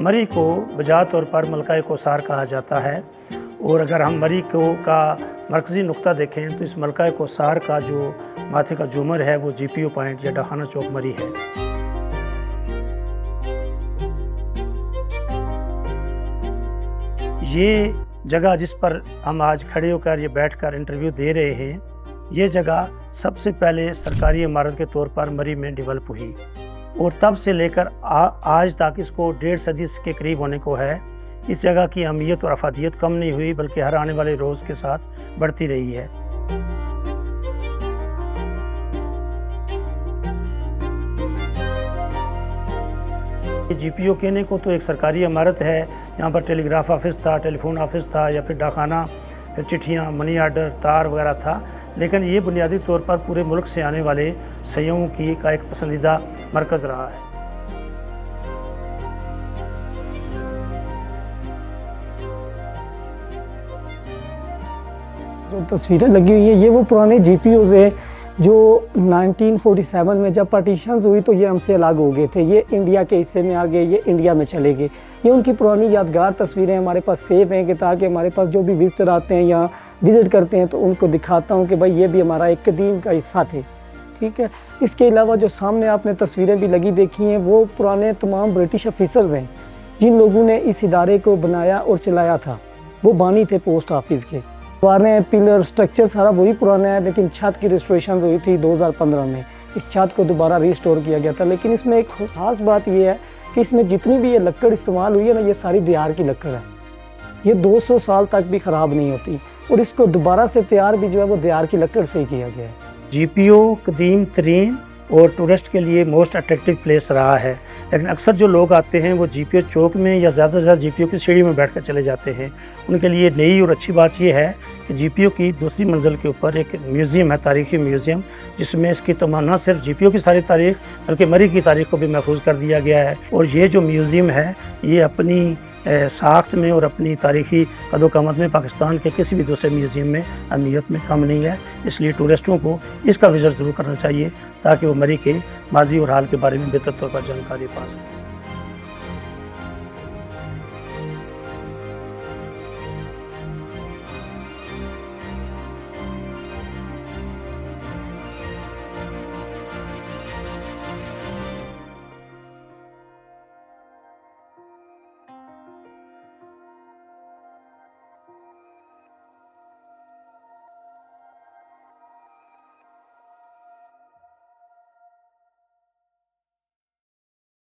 मरी को बजा तौर पर मलका कोसार कहा जाता है और अगर हम मरी का मरकज़ी नुक्ता देखें तो इस मलका कोसार का जो माथे का झूमर है वो GPO पॉइंट या डाखाना चौक मरी है। ये जगह जिस पर हम आज खड़े होकर ये बैठकर इंटरव्यू दे रहे हैं, ये जगह सबसे पहले सरकारी इमारत के तौर पर मरी में डेवलप हुई और तब से लेकर आज तक इसको 1.5 सदी के करीब होने को है। इस जगह की अहमियत और अफादियत कम नहीं हुई बल्कि हर आने वाले रोज़ के साथ बढ़ती रही है। GPO कहने को तो एक सरकारी इमारत है, यहाँ पर टेलीग्राफ ऑफिस था, टेलीफोन ऑफिस था या फिर डाखाना, फिर चिट्ठियाँ, मनी आर्डर, तार वगैरह था, लेकिन ये बुनियादी तौर पर पूरे मुल्क से आने वाले सयाहों की का एक पसंदीदा मरकज़ रहा है। जो तस्वीरें लगी हुई है ये वो पुराने GPOs है जो 1947 में जब पार्टीशंस हुई तो ये हमसे अलग हो गए थे। ये इंडिया के हिस्से में आ गए, ये इंडिया में चले गए। ये उनकी पुरानी यादगार तस्वीरें हमारे पास सेव हैं कि ताकि हमारे पास जो भी विजिटर आते हैं या विज़िट करते हैं तो उनको दिखाता हूँ कि भाई ये भी हमारा एक कदीम का हिस्सा थे। ठीक है। इसके अलावा जो सामने आपने तस्वीरें भी लगी देखी हैं वो पुराने तमाम ब्रिटिश ऑफिसर्स हैं जिन लोगों ने इस इदारे को बनाया और चलाया था। वो बानी थे पोस्ट ऑफिस के। दीवारें, पिलर, स्ट्रक्चर सारा वही पुराना है, लेकिन छत की रिस्टोरेशन हुई थी 2015 में। इस छत को दोबारा रिस्टोर किया गया था। लेकिन इसमें एक खास बात ये है कि इसमें जितनी भी ये लकड़ इस्तेमाल हुई है ना, ये सारी दियार की लकड़ है। ये 200 साल तक भी ख़राब नहीं होती और इसको दोबारा से तैयार भी जो है वो दियार की लकड़ से ही किया गया है। GPO कदीम तरीन और टूरिस्ट के लिए मोस्ट अट्रैक्टिव प्लेस रहा है, लेकिन अक्सर जो लोग आते हैं वो GPO चौक में या ज़्यादा से ज़्यादा GPO की सीढ़ी में बैठकर चले जाते हैं। उनके लिए नई और अच्छी बात यह है कि GPO की दूसरी मंजिल के ऊपर एक म्यूज़ियम है, तारीख़ी म्यूज़ियम, जिसमें इसकी तमाम न सिर्फ GPO की सारी तारीख़ बल्कि मरी की तारीख़ को भी महफूज कर दिया गया है। और ये जो म्यूज़ियम है ये अपनी साख्त में और अपनी तारीख़ी कदोकामत में पाकिस्तान के किसी भी दूसरे म्यूज़ियम में अहमियत में कम नहीं है। इसलिए टूरिस्टों को इसका विज़िट ज़रूर करना चाहिए ताकि वो मरी के माजी और हाल के बारे में बेहतर तौर पर जानकारी पा सकें।